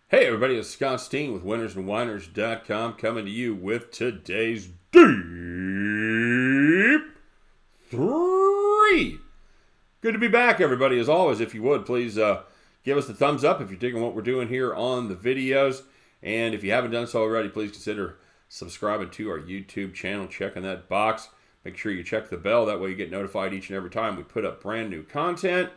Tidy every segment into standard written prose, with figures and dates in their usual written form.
Hey everybody, it's Scott Steen with winnersandwhiners.com coming to you with today's Deep-3. Good to be back, everybody. As always, if you would, please give us the thumbs up if you're digging what we're doing here on the videos. And if you haven't done so already, please consider subscribing to our YouTube channel, checking that box. Make sure you check the bell. That way you get notified each and every time we put up brand new content.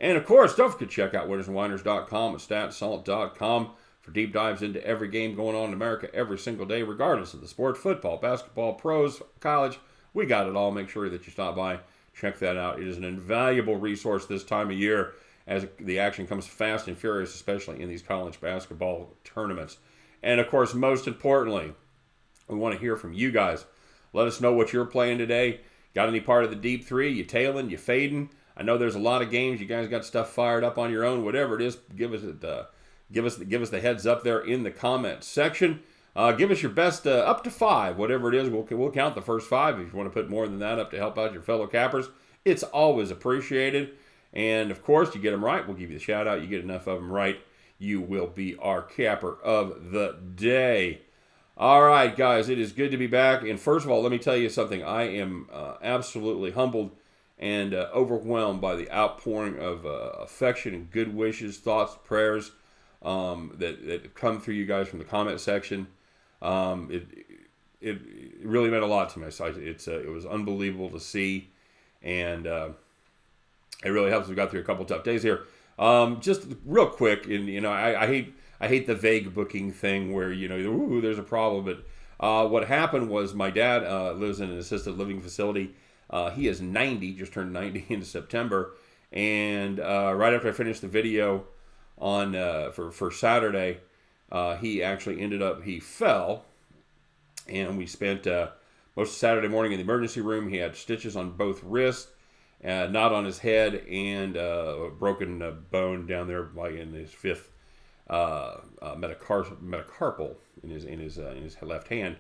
And of course, don't forget to check out winnersandwhiners.com and statsalt.com for deep dives into every game going on in America every single day, regardless of the sport, football, basketball, pros, college. We got it all. Make sure that you stop by, check that out. It is an invaluable resource this time of year as the action comes fast and furious, especially in these college basketball tournaments. And of course, most importantly, we want to hear from you guys. Let us know what you're playing today. Got any part of the deep three? You tailing? You fading? I know there's a lot of games. You guys got stuff fired up on your own. Whatever it is, give us the heads up there in the comment section. Give us your best up to 5, whatever it is. We'll count the first 5 if you want to put more than that up to help out your fellow cappers. It's always appreciated. And of course, you get them right, we'll give you the shout out. You get enough of them right, you will be our capper of the day. All right, guys, it is good to be back. And first of all, let me tell you something. I am absolutely humbled and overwhelmed by the outpouring of affection and good wishes, thoughts, prayers that come through you guys from the comment section. It really meant a lot to me. So it was unbelievable to see, and it really helps. We got through a couple tough days here. Just real quick, and I hate the vague booking thing where ooh, there's a problem. But what happened was my dad lives in an assisted living facility. He is 90, just turned 90 in September, and right after I finished the video on for Saturday, he fell, and we spent most of Saturday morning in the emergency room. He had stitches on both wrists, not on his head, and a broken bone down there, like in his fifth metacarpal in his left hand.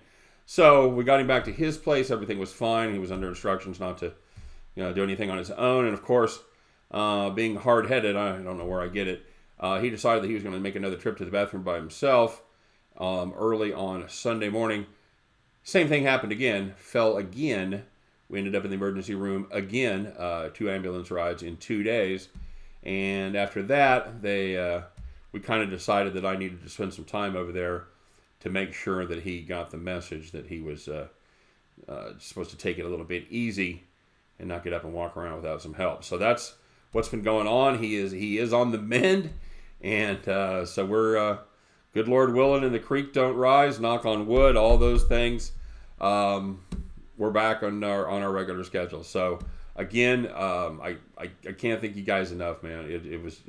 So we got him back to his place. Everything was fine. He was under instructions not to, do anything on his own. And of course, being hard-headed, I don't know where I get it. He decided that he was going to make another trip to the bathroom by himself early on Sunday morning. Same thing happened again. Fell again. We ended up in the emergency room again. 2 ambulance rides in 2 days. And after that, we kind of decided that I needed to spend some time over there to make sure that he got the message that he was supposed to take it a little bit easy and not get up and walk around without some help. So that's what's been going on. He is on the mend, and so we're good Lord willing, and the creek don't rise. Knock on wood, all those things. We're back on our regular schedule. So again, I can't thank you guys enough, man. It was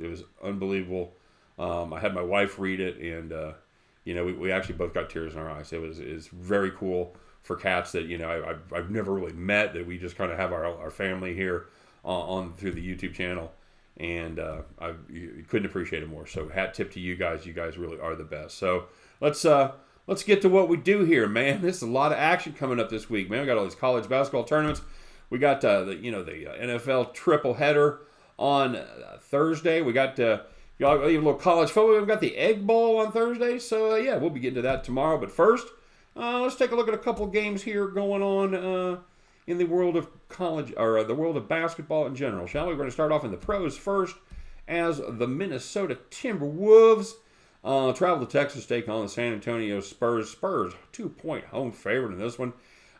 unbelievable. I had my wife read it, and we actually both got tears in our eyes. It's very cool for cats that I've never really met, that we just kind of have our family here on through the YouTube channel, and you couldn't appreciate it more. So hat tip to you guys. You guys really are the best. So let's get to what we do here, man. There's a lot of action coming up this week, man. We got all these college basketball tournaments. We got the NFL triple header on Thursday. We got a little college football. We've got the Egg Bowl on Thursday. So, we'll be getting to that tomorrow. But first, let's take a look at a couple games here going on in the world of college, or the world of basketball in general, shall we? We're going to start off in the pros first, as the Minnesota Timberwolves travel to Texas to take on the San Antonio Spurs. Spurs, 2-point home favorite in this one.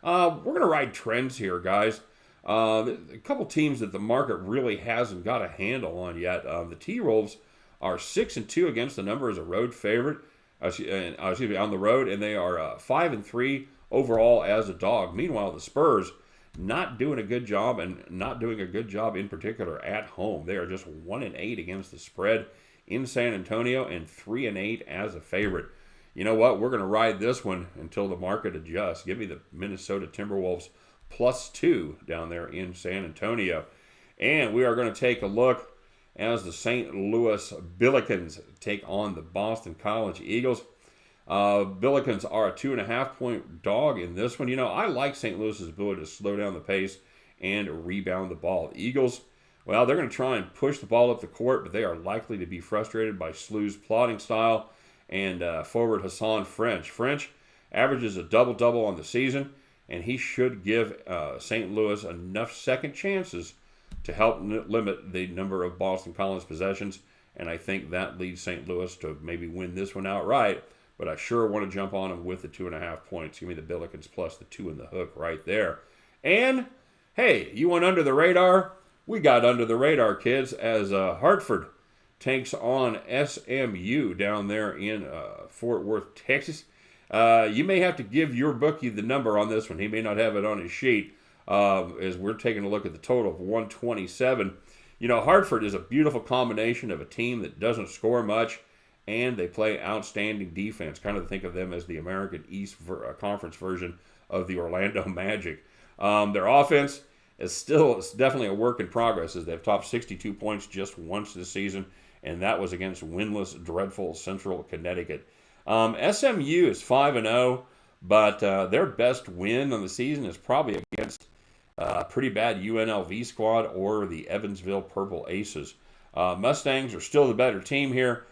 We're going to ride trends here, guys. A couple teams that the market really hasn't got a handle on yet. The T-Wolves are 6-2 against the number as a road favorite, on the road, and they are 5-3 overall as a dog. Meanwhile, the Spurs not doing a good job, and not doing a good job in particular at home. They are just 1-8 against the spread in San Antonio, and 3-8 as a favorite. You know what? We're going to ride this one until the market adjusts. Give me the Minnesota Timberwolves +2 down there in San Antonio. And we are going to take a look as the St. Louis Billikens take on the Boston College Eagles. Billikens are a 2.5-point dog in this one. I like St. Louis's ability to slow down the pace and rebound the ball. The Eagles, well, they're going to try and push the ball up the court, but they are likely to be frustrated by SLU's plotting style and forward Hassan French. French averages a double-double on the season, and he should give St. Louis enough second chances to help limit the number of Boston Collins possessions, and I think that leads St. Louis to maybe win this one outright, but I sure want to jump on them with the 2.5 points. Give me the Billikens plus the 2 in the hook right there. And, hey, you went under the radar? We got under the radar, kids, as Hartford takes on SMU down there in Fort Worth, Texas. You may have to give your bookie the number on this one. He may not have it on his sheet, as we're taking a look at the total of 127. You know, Hartford is a beautiful combination of a team that doesn't score much, and they play outstanding defense. Kind of think of them as the American East Conference version of the Orlando Magic. Their offense is definitely a work in progress, as they've topped 62 points just once this season, and that was against winless, dreadful Central Connecticut. SMU is 5-0, but their best win on the season is probably against a pretty bad UNLV squad or the Evansville Purple Aces. Mustangs are still the better team here.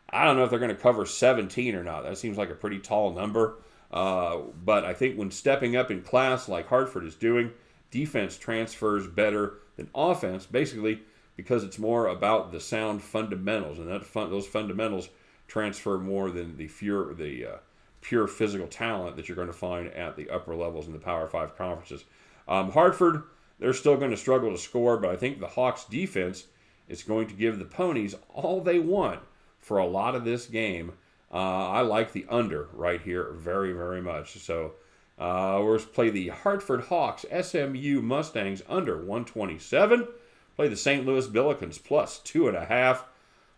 I don't know if they're going to cover 17 or not. That seems like a pretty tall number. But I think when stepping up in class like Hartford is doing, defense transfers better than offense, basically because it's more about the sound fundamentals, and those fundamentals transfer more than the pure physical talent that you're going to find at the upper levels in the Power 5 conferences. Hartford, they're still going to struggle to score, but I think the Hawks' defense is going to give the Ponies all they want for a lot of this game. I like the under right here very, very much. So we'll play the Hartford Hawks, SMU Mustangs under 127. Play the St. Louis Billikens plus 2.5.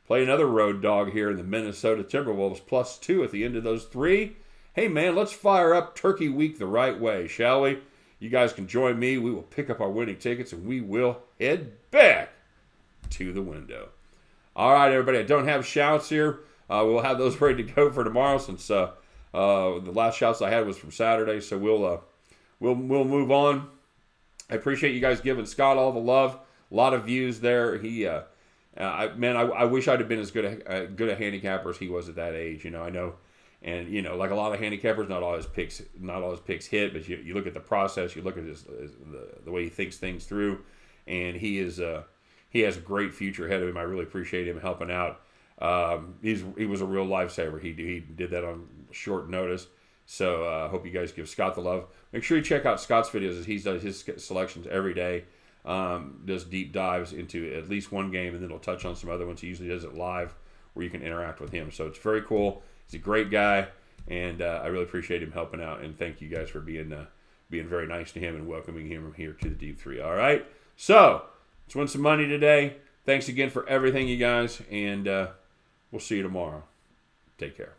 Play another road dog here in the Minnesota Timberwolves plus 2 at the end of those 3. Hey, man, let's fire up Turkey Week the right way, shall we? You guys can join me. We will pick up our winning tickets, and we will head back to the window. All right, everybody, I don't have shouts here. We'll have those ready to go for tomorrow, since the last shouts I had was from Saturday, so we'll move on. I appreciate you guys giving Scott all the love. A lot of views there. I wish I'd have been as good a handicapper as he was at that age. I know, and like a lot of handicappers, not all his picks hit. But you look at the process, you look at the way he thinks things through, and he has a great future ahead of him. I really appreciate him helping out. He was a real lifesaver. He did that on short notice. So I hope you guys give Scott the love. Make sure you check out Scott's videos, as he does his selections every day. Does deep dives into at least one game, and then he'll touch on some other ones. He usually does it live where you can interact with him. So it's very cool. He's a great guy, and I really appreciate him helping out. And thank you guys for being very nice to him and welcoming him here to the Deep-3. All right? So let's win some money today. Thanks again for everything, you guys, and we'll see you tomorrow. Take care.